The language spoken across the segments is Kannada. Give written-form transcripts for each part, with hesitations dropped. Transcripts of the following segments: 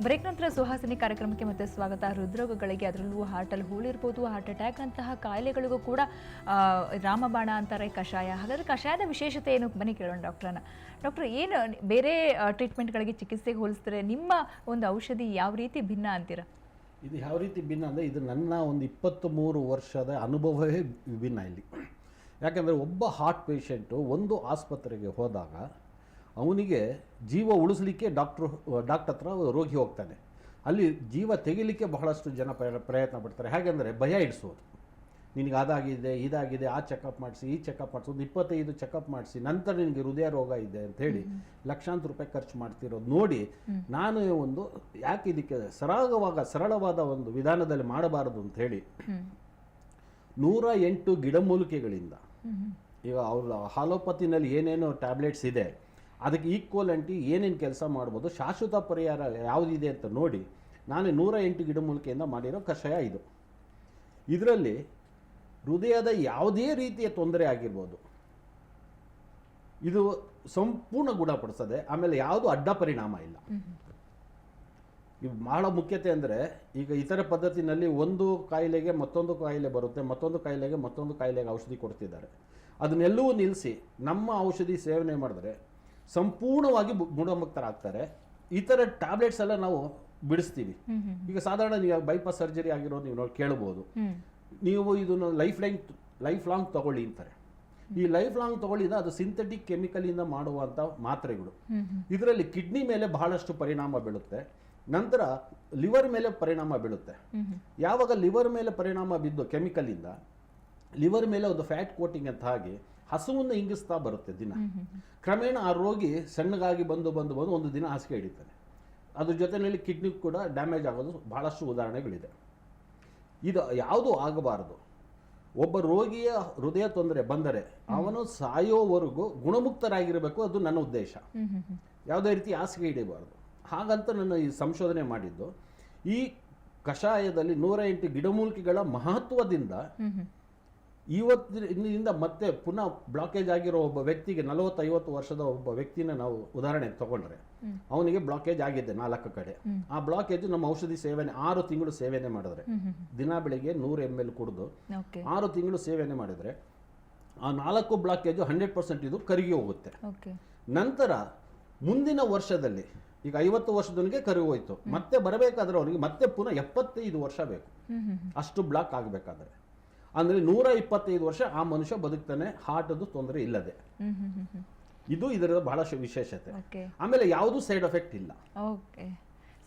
ಬ್ರೇಕ್ ನಂತರ ಸುಹಾಸಿನಿ ಕಾರ್ಯಕ್ರಮಕ್ಕೆ ಮತ್ತೆ ಸ್ವಾಗತ. ಹೃದ್ರೋಗಗಳಿಗೆ, ಅದರಲ್ಲೂ ಹಾರ್ಟಲ್ಲಿ ಹೂಳಿರ್ಬೋದು, ಹಾರ್ಟ್ ಅಟ್ಯಾಕ್ನಂತಹ ಕಾಯಿಲೆಗಳಿಗೂ ಕೂಡ ರಾಮಬಾಣ ಅಂತಾರೆ ಕಷಾಯ. ಹಾಗಾದರೆ ಕಷಾಯದ ವಿಶೇಷತೆ ಏನು, ಬನ್ನಿ ಕೇಳೋಣ ಡಾಕ್ಟ್ರನ್ನ. ಡಾಕ್ಟರ್, ಏನು ಬೇರೆ ಟ್ರೀಟ್ಮೆಂಟ್ಗಳಿಗೆ ಚಿಕಿತ್ಸೆಗೆ ಹೋಲಿಸಿದ್ರೆ ನಿಮ್ಮ ಒಂದು ಔಷಧಿ ಯಾವ ರೀತಿ ಭಿನ್ನ ಅಂತೀರಾ? ಇದು ಯಾವ ರೀತಿ ಭಿನ್ನ ಅಂದರೆ, ಇದು ನನ್ನ ಒಂದು 23 ವರ್ಷದ ಅನುಭವವೇ ವಿಭಿನ್ನ ಇಲ್ಲಿ. ಯಾಕೆಂದರೆ ಒಬ್ಬ ಹಾರ್ಟ್ ಪೇಷಂಟು ಒಂದು ಆಸ್ಪತ್ರೆಗೆ ಹೋದಾಗ ಅವನಿಗೆ ಜೀವ ಉಳಿಸ್ಲಿಕ್ಕೆ ಡಾಕ್ಟ್ರ್ ಹತ್ರ ರೋಗಿ ಹೋಗ್ತಾನೆ. ಅಲ್ಲಿ ಜೀವ ತೆಗಿಲಿಕ್ಕೆ ಬಹಳಷ್ಟು ಜನ ಪ್ರಯತ್ನ ಪಡ್ತಾರೆ. ಹೇಗೆಂದರೆ ಭಯ ಇಡಿಸೋದು. ನಿನಗೆ ಅದಾಗಿದೆ, ಇದಾಗಿದೆ, ಆ ಚೆಕಪ್ ಮಾಡಿಸಿ, ಈ ಚೆಕಪ್ ಮಾಡಿಸಿ, ಒಂದು 25 ಚೆಕಪ್ ಮಾಡಿಸಿ, ನಂತರ ನಿನಗೆ ಹೃದಯ ರೋಗ ಇದೆ ಅಂತ ಹೇಳಿ ಲಕ್ಷಾಂತರ ರೂಪಾಯಿ ಖರ್ಚು ಮಾಡ್ತಿರೋದು ನೋಡಿ ನಾನು ಒಂದು ಯಾಕೆ ಇದಕ್ಕೆ ಸರಳವಾದ ಒಂದು ವಿಧಾನದಲ್ಲಿ ಮಾಡಬಾರದು ಅಂತ ಹೇಳಿ 108 ಗಿಡಮೂಲಿಕೆಗಳಿಂದ, ಈಗ ಅವ್ರ ಹಾಲೋಪತಿನಲ್ಲಿ ಏನೇನು ಟ್ಯಾಬ್ಲೆಟ್ಸ್ ಇದೆ ಅದಕ್ಕೆ ಈಕ್ವಲೆಂಟಿ ಏನೇನು ಕೆಲಸ ಮಾಡ್ಬೋದು, ಶಾಶ್ವತ ಪರಿಹಾರ ಯಾವುದಿದೆ ಅಂತ ನೋಡಿ ನಾನು 108 ಗಿಡಮೂಲಿಕೆಯಿಂದ ಮಾಡಿರೋ ಕಷಾಯ ಇದು. ಇದರಲ್ಲಿ ಹೃದಯದ ಯಾವುದೇ ರೀತಿಯ ತೊಂದರೆ ಆಗಿರ್ಬೋದು, ಇದು ಸಂಪೂರ್ಣ ಗುಣಪಡಿಸ್ತದೆ. ಆಮೇಲೆ ಯಾವುದು ಅಡ್ಡ ಪರಿಣಾಮ ಇಲ್ಲ. ಇದು ಬಹಳ ಮುಖ್ಯತೆ ಅಂದರೆ, ಈಗ ಇತರ ಪದ್ಧತಿನಲ್ಲಿ ಒಂದು ಕಾಯಿಲೆಗೆ ಮತ್ತೊಂದು ಕಾಯಿಲೆ ಬರುತ್ತೆ, ಮತ್ತೊಂದು ಕಾಯಿಲೆಗೆ ಮತ್ತೊಂದು ಕಾಯಿಲೆಗೆ ಔಷಧಿ ಕೊಡ್ತಿದ್ದಾರೆ. ಅದನ್ನೆಲ್ಲವೂ ನಿಲ್ಲಿಸಿ ನಮ್ಮ ಔಷಧಿ ಸೇವನೆ ಮಾಡಿದ್ರೆ ಸಂಪೂರ್ಣವಾಗಿ ಗುಣಮುಕ್ತರಾಗ್ತಾರೆ. ಈ ಥರ ಟ್ಯಾಬ್ಲೆಟ್ಸ್ ಎಲ್ಲ ನಾವು ಬಿಡಿಸ್ತೀವಿ. ಈಗ ಸಾಧಾರಣ ನೀವು ಬೈಪಾಸ್ ಸರ್ಜರಿ ಆಗಿರೋದು ನೀವು ಕೇಳ್ಬೋದು, ನೀವು ಇದನ್ನು ಲೈಫ್ ಲಾಂಗ್ ತಗೊಳ್ಳಿ ಅಂತಾರೆ. ಈ ಲೈಫ್ ಲಾಂಗ್ ತಗೊಳ್ಳಿದ ಅದು ಸಿಂಥೆಟಿಕ್ ಕೆಮಿಕಲಿಂದ ಮಾಡುವಂಥ ಮಾತ್ರೆಗಳು. ಇದರಲ್ಲಿ ಕಿಡ್ನಿ ಮೇಲೆ ಬಹಳಷ್ಟು ಪರಿಣಾಮ ಬೀಳುತ್ತೆ, ನಂತರ ಲಿವರ್ ಮೇಲೆ ಪರಿಣಾಮ ಬೀಳುತ್ತೆ. ಯಾವಾಗ ಲಿವರ್ ಮೇಲೆ ಪರಿಣಾಮ ಬಿದ್ದು ಕೆಮಿಕಲಿಂದ ಲಿವರ್ ಮೇಲೆ ಒಂದು ಫ್ಯಾಟ್ ಕೋಟಿಂಗ್ ಅಂತ ಹಾಗೆ ಹಸುವನ್ನು ಇಂಗಿಸ್ತಾ ಬರುತ್ತೆ ದಿನ. ಕ್ರಮೇಣ ಆ ರೋಗಿ ಸಣ್ಣಗಾಗಿ ಬಂದು ಒಂದು ದಿನ ಹಾಸಿಗೆ ಹಿಡಿತಾನೆ. ಅದ್ರ ಜೊತೆಯಲ್ಲಿ ಕಿಡ್ನಿ ಕೂಡ ಡ್ಯಾಮೇಜ್ ಆಗೋದು ಬಹಳಷ್ಟು ಉದಾಹರಣೆಗಳಿದೆ. ಇದು ಯಾವುದೂ ಆಗಬಾರದು. ಒಬ್ಬ ರೋಗಿಯ ಹೃದಯ ತೊಂದರೆ ಬಂದರೆ ಅವನು ಸಾಯೋವರೆಗೂ ಗುಣಮುಕ್ತರಾಗಿರಬೇಕು, ಅದು ನನ್ನ ಉದ್ದೇಶ. ಯಾವುದೇ ರೀತಿ ಹಾಸಿಗೆ ಹಿಡಿಯಬಾರ್ದು. ಹಾಗಂತ ನಾನು ಈ ಸಂಶೋಧನೆ ಮಾಡಿದ್ದು. ಈ ಕಷಾಯದಲ್ಲಿ 108 ಗಿಡಮೂಲಿಕೆಗಳ ಮಹತ್ವದಿಂದ ಇವತ್ತಿನಿಂದ ಮತ್ತೆ ಪುನಃ ಬ್ಲಾಕೇಜ್ ಆಗಿರೋ ಒಬ್ಬ ವ್ಯಕ್ತಿಗೆ 40-50 ವರ್ಷದ ಒಬ್ಬ ವ್ಯಕ್ತಿನ ನಾವು ಉದಾಹರಣೆ ತಗೊಂಡ್ರೆ, ಅವನಿಗೆ ಬ್ಲಾಕೇಜ್ ಆಗಿದೆ 4 ಕಡೆ. ಆ ಬ್ಲಾಕೇಜ್ ನಮ್ಮ ಔಷಧಿ ಸೇವನೆ 6 ತಿಂಗಳು ಸೇವನೆ ಮಾಡಿದ್ರೆ, ದಿನ ಬೆಳಿಗ್ಗೆ 100 ml ಕುಡಿದು 6 ತಿಂಗಳು ಸೇವನೆ ಮಾಡಿದ್ರೆ ಆ 4 ಬ್ಲಾಕೇಜು 100% ಇದು ಕರಗಿ ಹೋಗುತ್ತೆ. ನಂತರ ಮುಂದಿನ ವರ್ಷದಲ್ಲಿ, ಈಗ 50 ವರ್ಷದವನಿಗೆ ಕರಗಿ ಹೋಯ್ತು, ಮತ್ತೆ ಬರಬೇಕಾದ್ರೆ ಅವನಿಗೆ ಮತ್ತೆ ಪುನಃ 75 ವರ್ಷ ಬೇಕು ಅಷ್ಟು ಬ್ಲಾಕ್ ಆಗಬೇಕಾದ್ರೆ. ಅಂದರೆ 125 ವರ್ಷ ಆ ಮನುಷ್ಯ ಬದುಕ್ತಾನೆ, ಹಾರ್ಟದು ತೊಂದರೆ ಇಲ್ಲದೆ. ಇದು ಇದರ ಬಹಳ ವಿಶೇಷತೆ. ಆಮೇಲೆ ಯಾವುದೂ ಸೈಡ್ ಎಫೆಕ್ಟ್ ಇಲ್ಲ.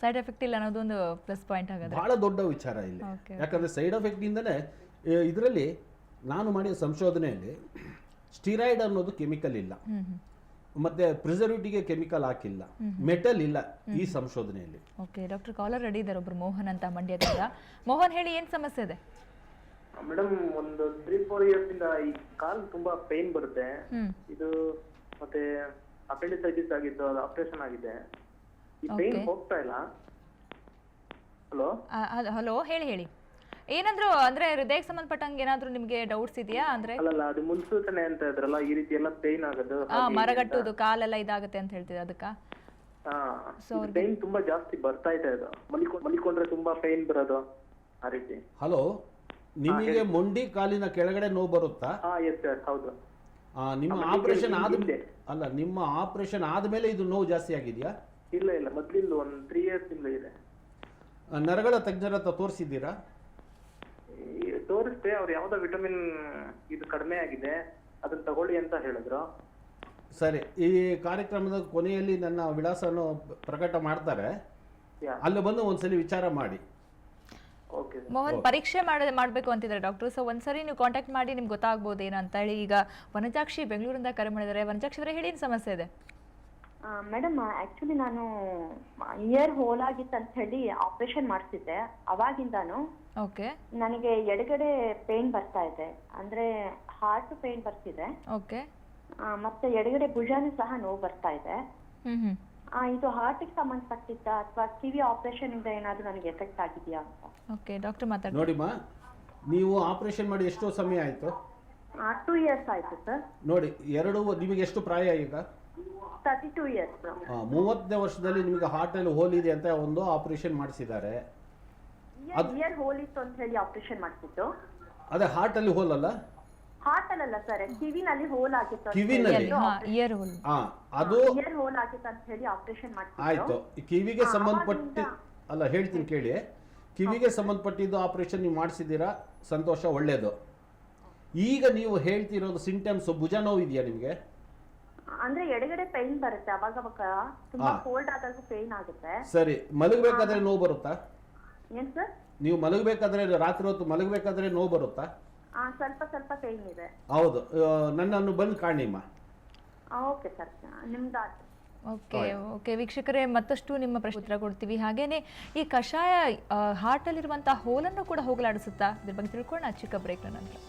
ಸೈಡ್ ಎಫೆಕ್ಟ್ ಇಲ್ಲ ಅನ್ನೋದೊಂದು ಪ್ಲಸ್ ಪಾಯಿಂಟ್ ಆಗುತ್ತೆ, ಬಹಳ ದೊಡ್ಡ ವಿಚಾರ ಇಲ್ಲಿ. ಯಾಕಂದ್ರೆ ಸೈಡ್ ಎಫೆಕ್ಟ್ ಇಂದನೇ ಇದರಲ್ಲಿ ನಾನು ಮಾಡಿದ ಸಂಶೋಧನೆಯಲ್ಲಿ ಸ್ಟಿರಾಯ್ಡ್ ಅನ್ನೋದು ಕೆಮಿಕಲ್ ಇಲ್ಲ, ಮತ್ತೆ ಪ್ರಿಸರ್ವೇಟಿವ್ಗೆ ಕೆಮಿಕಲ್ ಹಾಕಿಲ್ಲ, ಮೆಟಲ್ ಇಲ್ಲ ಈ ಸಂಶೋಧನೆಯಲ್ಲಿ. ಓಕೆ ಡಾಕ್ಟರ್, ಕಾಲರ್ ರೆಡಿ ಇದ್ದಾರೆ ಒಬ್ರು, ಮೋಹನ್ ಅಂತ, ಮಂಡ್ಯದಿಂದ. ಮೋಹನ್, ಹೇಳಿ, ಏನ್ ಸಮಸ್ಯೆ ಇದೆ? ಮೇಡಮ್, ಒಂದು 3-4 ಇಯರ್ಸ್ ಇಂದ ಈ ಕಾಲ್ ತುಂಬಾ ಪೇನ್ ಬರುತ್ತೆ. ಇದು ಮತ್ತೆ ಅಪೆಂಡಿಸೈಟಿಸ್ ಆಗಿತ್ತು, ಅದು ಆಪರೇಷನ್ ಆಗಿದೆ. ಈ ಪೇನ್ ಹೋಗ್ತಾ ಇಲ್ಲ. ಹಲೋ, ಹೇಳಿ. ಏನಂದ್ರು ಅಂದ್ರೆ ಹೃದಯಕ್ಕೆ ಸಂಬಂಧಪಟ್ಟಂಗೆ ಏನಾದ್ರು ನಿಮ್ಗೆ ಡೌಟ್ಸ್ ಇದೆಯಾ? ಅಂದ್ರೆ ಅಲ್ಲ, ಅದು ಮುನ್ಸೂಚನೆ ಅಂತ ಇದ್ರಲ್ಲ, ಈ ರೀತಿ ಎಲ್ಲ ಪೇನ್ ಆಗೋದು, ಮರಗಟ್ಟುದು, ಕಾಲೆಲ್ಲ ಇದಾಗುತ್ತೆ ಅಂತ ಹೇಳ್ತಿದ್ರು ಅದಕ್ಕ. ಪೇನ್ ತುಂಬಾ ಜಾಸ್ತಿ ಬರ್ತಾ ಇದೆ. ಅದು ಮಲಿಕೊಂಡ್ರೆ ತುಂಬಾ ಪೇನ್ ಬರೋದು, ಆ ರೀತಿ. ಹಲೋ, ನಿಮಗೆ ಮೊಂಡಿ ಕಾಲಿನ ಕೆಳಗಡೆ ನೋವು ಬರುತ್ತಾ? ಹೌದು. ನಿಮ್ಮ ಆಪರೇಷನ್ ನಿಮ್ಮ ಆಪರೇಷನ್ ಆದ್ಮೇಲೆ ಇದು ನೋವು ಜಾಸ್ತಿ ಆಗಿದೆಯಾ? ಇಲ್ಲ, ಮೊದ್ಲಿಂದ ಒಂದು 3 years ಇಂದ ಇದೆ. ನರಗಳ ತಜ್ಞರ ಹತ್ರ ತೋರಿಸಿದ್ದೀರಾ? ತೋರಿಸ್ದೆ, ಅವ್ರು ಯಾವ್ದೋ ವಿಟಮಿನ್ ಇದು ಕಡಿಮೆ ಆಗಿದೆ, ಅದನ್ನ ತಗೊಳ್ಳಿ ಅಂತ ಹೇಳಿದ್ರು. ಸರಿ, ಈ ಕಾರ್ಯಕ್ರಮದ ಕೊನೆಯಲ್ಲಿ ನನ್ನ ವಿಳಾಸವನ್ನು ಪ್ರಕಟ ಮಾಡ್ತಾರೆ, ಅಲ್ಲಿ ಬಂದು ಒಂದ್ಸಲಿ ವಿಚಾರ ಮಾಡಿ. ಮೋಹನ್, ಪರೀಕ್ಷೆ ಮಾಡಬೇಕು ಅಂತಿದ್ದಾರೆ ಡಾಕ್ಟರ್. ಸೊ ಒಂದ್ಸರಿ ನೀವು ಕಾಂಟ್ಯಾಕ್ಟ್ ಮಾಡಿ ನಿಮ್ಗೆ ಗೊತ್ತಾಗ್ಬೋದು ಏನಂತ ಹೇಳಿ. ಈಗ ವನಜಾಕ್ಷಿ ಬೆಂಗಳೂರಿಂದ ಕರೆ ಮಾಡಿದ್ದಾರೆ. ವನಜಾಕ್ಷಿ ಅವರೇ, ಹೇಳಿ, ಏನು ಸಮಸ್ಯೆ ಇದೆ? ಮೇಡಮ್, ಆಕ್ಚುಲಿ ನಾನು ಇಯರ್ ಹೋಲ್ ಆಗಿತ್ತು ಅಂತ ಹೇಳಿ ಆಪರೇಷನ್ ಮಾಡಿಸಿದ್ದೆ. ಅವಾಗಿಂದಾನು ನನಗೆ ಎಡಗಡೆ ಪೇನ್ ಬರ್ತಾ ಇದೆ, ಅಂದ್ರೆ ಹಾರ್ಟ್ ಪೇನ್ ಬರ್ತಿದೆ. ಮತ್ತೆ ಎಡಗಡೆ ಭುಜಾನು ಸಹ ನೋವು ಬರ್ತಾ ಇದೆ. ಇದು ಹಾರ್ಟಿಗೆ ಸಂಬಂಧಪಟ್ಟಿದ್ದ ಅಥವಾ ಕಿವಿ ಆಪರೇಷನ್ ಇಂದ ಏನಾದ್ರೂ ನನಗೆ ಎಫೆಕ್ಟ್ ಆಗಿದೆಯಾ ಅಂತ? ಓಕೆ ಡಾಕ್ಟರ್ ಮಾತಾಡಿ. ನೋಡಿಮ್ಮ, ನೀವು ಆಪರೇಷನ್ ಮಾಡಿ ಎಷ್ಟು ಸಮಯ ಆಯ್ತು? 2 years ಆಯ್ತು ಸರ್. ನೋಡಿ, ನಿಮಗೆ ಎಷ್ಟು ಪ್ರಾಯ ಈಗ? 32 years. 30ನೇ ವರ್ಷದಲ್ಲಿ ನಿಮಗೆ ಹಾರ್ಟಲ್ಲಿ ಹೋಲ್ ಇದೆ ಅಂತ ಒಂದು ಆಪರೇಷನ್ ಮಾಡಿಸಿದ್ದಾರೆ. ಇಯರ್ ಹೋಲ್ ಇತ್ತು ಅಂತ ಹೇಳಿ ಆಪರೇಷನ್ ಮಾಡಿಸಿದ್ದು. ಅದೇ ಹಾರ್ಟಲ್ಲಿ ಹೋಲ್ ಅಲ್ಲ, ಹಾರ್ಟ್ ಅಲ್ಲ ಸರ್, ಕಿವಿನಲ್ಲಿ ಹೋಲ್ ಆಗಿತ್ತು ಅಂತ ಕಿವಿನಲ್ಲಿ ಇಯರ್ ಹೋಲ್. ಅದು ಇಯರ್ ಹೋಲ್ ಆಗಿತ್ತು ಅಂತ ಹೇಳಿ ಆಪರೇಷನ್ ಮಾಡಿಸಿದ್ದು. ಆಯ್ತು. ಈ ಕಿವಿಗೆ ಸಂಬಂಧಪಟ್ಟ ಅಲ್ಲ ಹೇಳ್ತೀನಿ ಕೇಳಿ, ಕಿವಿಗೆ ಸಂಬಂಧಪಟ್ಟಿದ್ದು ಆಪರೇಷನ್ ನೀವು ಮಾಡಿಸಿದ್ದೀರಾ, ಸಂತೋಷ, ಒಳ್ಳೇದು. ಈಗ ನೀವು ಹೇಳ್ತಿರೋದು ಸಿಂಟಮ್ಸ್, ಭುಜ ನೋವು ಇದೆಯಾ ನಿಮಗೆ? ಅಂದ್ರೆ ಎಡಗಡೆ ಪೈನ್ ಬರುತ್ತೆ, ಅವಾಗ ತುಂಬಾ ಕೋಲ್ಡ್ ಆದಾಗ ಪೈನ್ ಆಗುತ್ತೆ. ಸರಿ, ಮಲಗಬೇಕಾದ್ರೆ ನೋವು ಬರುತ್ತಾ? ಏನ್ ಸರ್? ನೀವು ಮಲಗಬೇಕಾದ್ರೆ, ರಾತ್ರಿ ಹೊತ್ತು ಮಲಗಬೇಕಾದ್ರೆ ನೋವು ಬರುತ್ತಾ? ಸ್ವಲ್ಪ ಸ್ವಲ್ಪ ಪೈನ್ ಇದೆ. ಹೌದು, ನನ್ನನ್ನು ಬಂದು ಕಾಣಿಮ್ಮ. ಓಕೆ ಸರ್, ನಿಮ್ದು ಓಕೆ ವೀಕ್ಷಕರೇ, ಮತ್ತಷ್ಟು ನಿಮ್ಮ ಪ್ರಶ್ನೆ ಉತ್ತರ ಕೊಡ್ತೀವಿ. ಹಾಗೇನೆ ಈ ಕಷಾಯ ಹಾರ್ಟಲ್ಲಿರುವಂತಹ ಹೋಲನ್ನು ಕೂಡ ಹೋಗಲಾಡಿಸುತ್ತಾ? ಇದ್ರ ಬಗ್ಗೆ ತಿಳ್ಕೊಳ್ಳೋಣ ಚಿಕ್ಕ ಬ್ರೇಕ್ನ ನಂತರ.